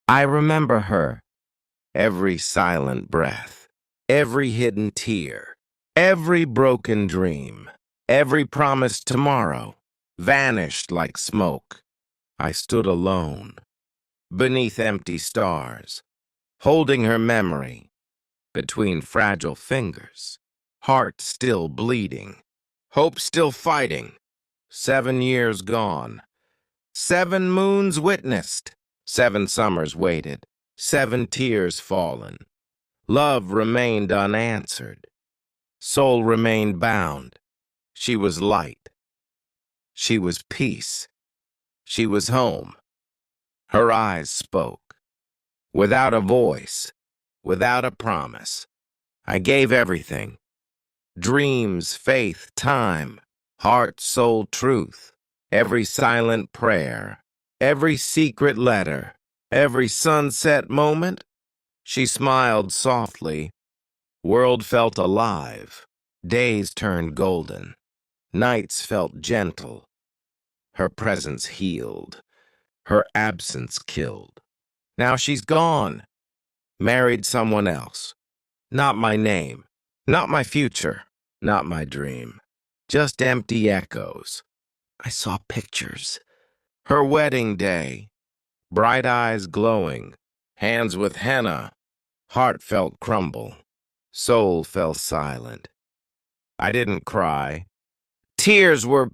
I remember her, every silent breath, every hidden tear, every broken dream, every promised tomorrow, vanished like smoke. I stood alone, beneath empty stars, holding her memory between fragile fingers, heart still bleeding, hope still fighting. 7 years gone, 7 moons witnessed, 7 summers waited, 7 tears fallen. Love remained unanswered, soul remained bound. She was light, she was peace, she was home. Her eyes spoke, without a voice, without a promise. I gave everything: dreams, faith, time, heart, soul, truth, every silent prayer, every secret letter, every sunset moment. She smiled softly. World felt alive. Days turned golden. Nights felt gentle. Her presence healed. Her absence killed. Now she's gone. Married someone else. Not my name. Not my future. Not my dream. Just empty echoes. I saw pictures. Her wedding day. Bright eyes glowing. Hands with henna. Heart felt crumble. Soul fell silent. I didn't cry. Tears were...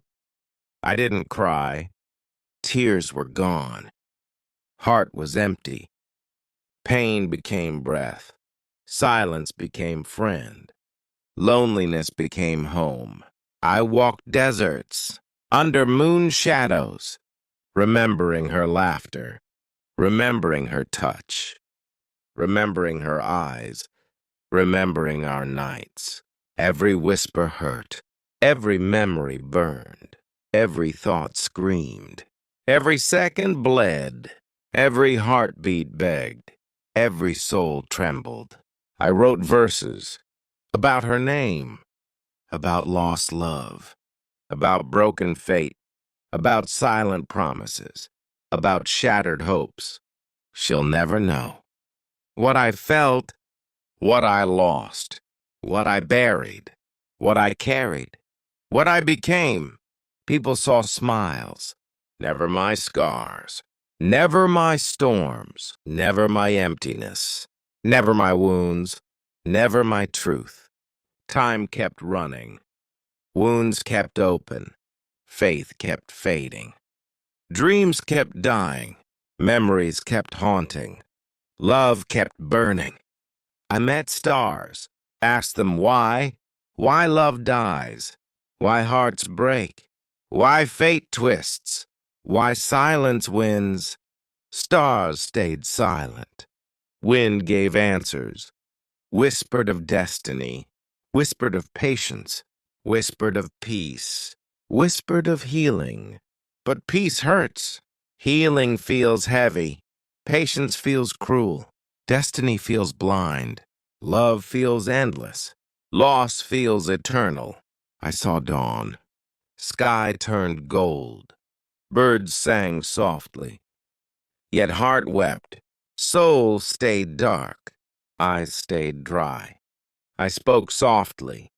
I didn't cry. Tears were gone. Heart was empty. Pain became breath. Silence became friend. Loneliness became home. I walked deserts, under moon shadows, remembering her laughter, remembering her touch, remembering her eyes, remembering our nights. Every whisper hurt, every memory burned, every thought screamed, every second bled, every heartbeat begged, every soul trembled. I wrote verses about her name, about lost love, about broken fate, about silent promises, about shattered hopes. She'll never know. What I felt, what I lost, what I buried, what I carried, what I became. People saw smiles, never my scars, never my storms, never my emptiness, never my wounds, never my truth. Time kept running, wounds kept open, faith kept fading, dreams kept dying, memories kept haunting, love kept burning. I met stars, asked them why love dies, why hearts break, why fate twists, why silence wins. Stars stayed silent. Wind gave answers, whispered of destiny, whispered of patience, whispered of peace, whispered of healing. But peace hurts. Healing feels heavy. Patience feels cruel. Destiny feels blind. Love feels endless. Loss feels eternal. I saw dawn. Sky turned gold. Birds sang softly. Yet heart wept. Soul stayed dark. Eyes stayed dry. I spoke softly.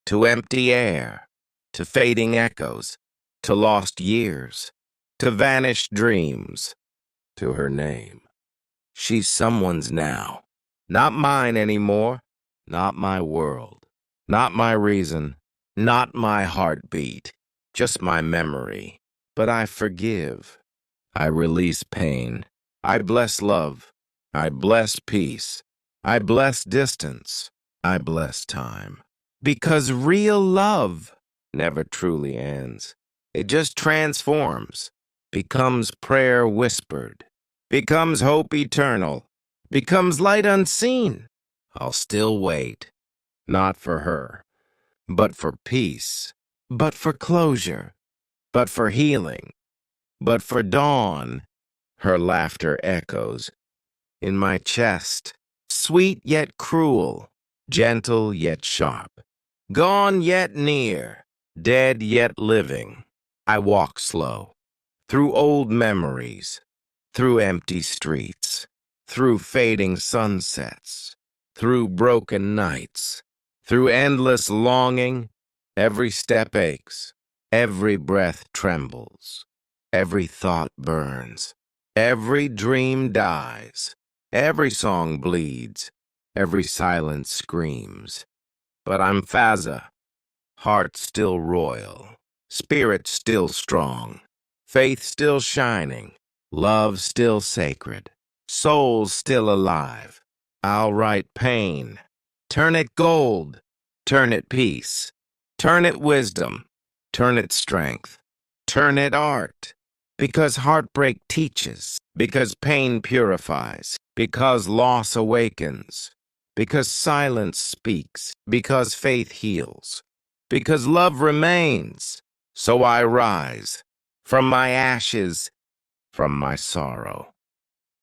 To empty air. To fading echoes. To lost years. To vanished dreams. To her name. She's someone's now. Not mine anymore. Not my world. Not my reason. Not my heartbeat. Just my memory. But I forgive. I release pain. I bless love. I bless peace. I bless distance. I bless time. Because real love never truly ends. It just transforms. Becomes prayer whispered. Becomes hope eternal. Becomes light unseen. I'll still wait. Not for her. But for peace. But for closure. But for healing. But for dawn. Her laughter echoes in my chest, sweet yet cruel, gentle yet sharp, gone yet near, dead yet living. I walk slow, through old memories, through empty streets, through fading sunsets, through broken nights, through endless longing. Every step aches, every breath trembles, every thought burns, every dream dies, every song bleeds, every silence screams. But I'm Fazza, heart still royal, spirit still strong, faith still shining, love still sacred, soul still alive. I'll write pain, turn it gold, turn it peace, turn it wisdom, turn it strength, turn it art. Because heartbreak teaches, because pain purifies, because loss awakens, because silence speaks, because faith heals, because love remains. So I rise from my ashes, from my sorrow,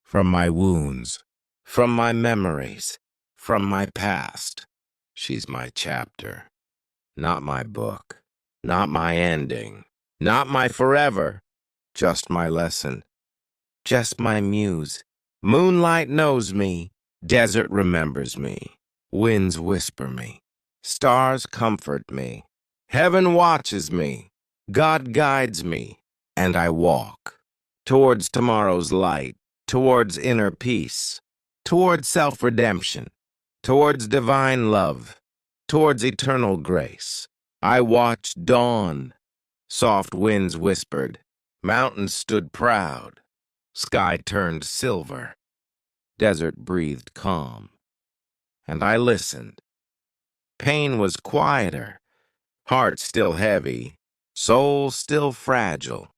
from my wounds, from my memories, from my past. She's my chapter, not my book, not my ending, not my forever, just my lesson, just my muse. Moonlight knows me, desert remembers me, winds whisper me, stars comfort me, heaven watches me, God guides me, and I walk towards tomorrow's light, towards inner peace, towards self-redemption, towards divine love, towards eternal grace. I watched dawn, soft winds whispered, mountains stood proud, sky turned silver, desert breathed calm, and I listened. Pain was quieter, heart still heavy, soul still fragile,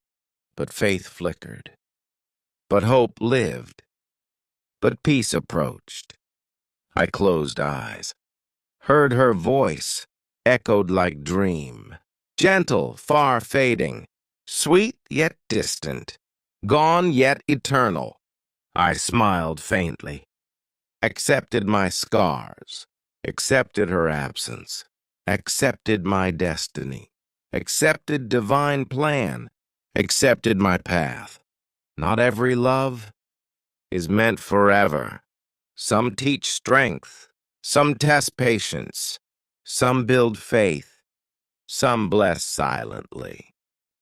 but faith flickered, but hope lived, but peace approached. I closed eyes, heard her voice, echoed like dream, gentle, far fading, sweet yet distant, gone yet eternal. I smiled faintly, accepted my scars, accepted her absence, accepted my destiny, accepted divine plan, accepted my path. Not every love is meant forever. Some teach strength, some test patience, some build faith, some bless silently.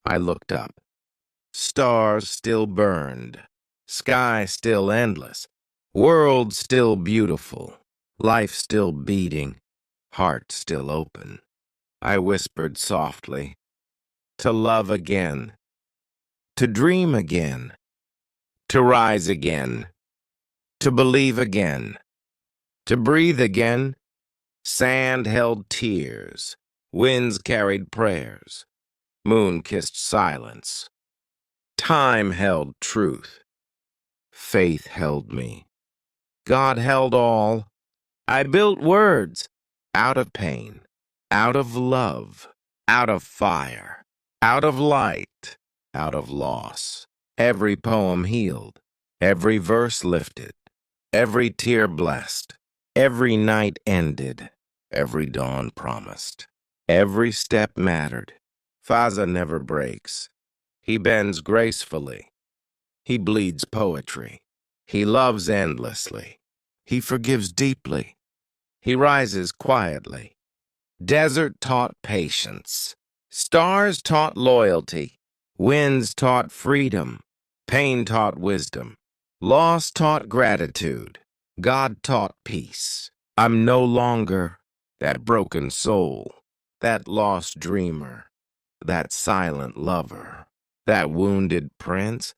I looked up. Stars still burned, sky still endless, world still beautiful, life still beating, heart still open. I whispered softly, to love again, to dream again, to rise again, to believe again, to breathe again. Sand held tears, winds carried prayers, moon kissed silence. Time held truth, faith held me, God held all. I built words out of pain, out of love, out of fire, out of light, out of loss. Every poem healed, every verse lifted, every tear blessed, every night ended, every dawn promised. Every step mattered. Fazza never breaks. He bends gracefully. He bleeds poetry. He loves endlessly. He forgives deeply. He rises quietly. Desert taught patience. Stars taught loyalty. Winds taught freedom. Pain taught wisdom. Loss taught gratitude. God taught peace. I'm no longer that broken soul, that lost dreamer, that silent lover, that wounded prince,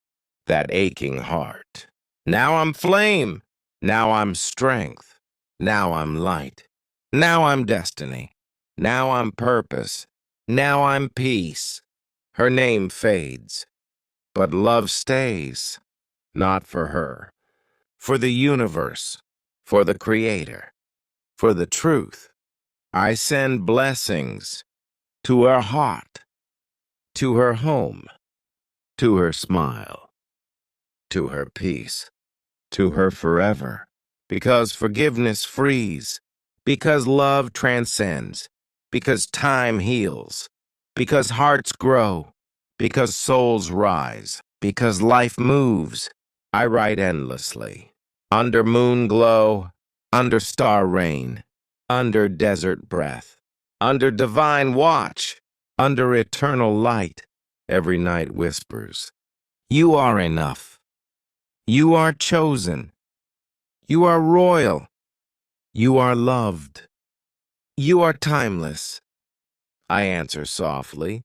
that aching heart. Now I'm flame. Now I'm strength. Now I'm light. Now I'm destiny. Now I'm purpose. Now I'm peace. Her name fades, but love stays. Not for her, for the universe, for the Creator, for the truth. I send blessings to her heart, to her home, to her smile, to her peace, to her forever. Because forgiveness frees, because love transcends, because time heals, because hearts grow, because souls rise, because life moves. I write endlessly, Under moon glow, under star rain, under desert breath, under divine watch, under eternal light, every night whispers, "You are enough. You are chosen. You are royal. You are loved. You are timeless." I answer softly,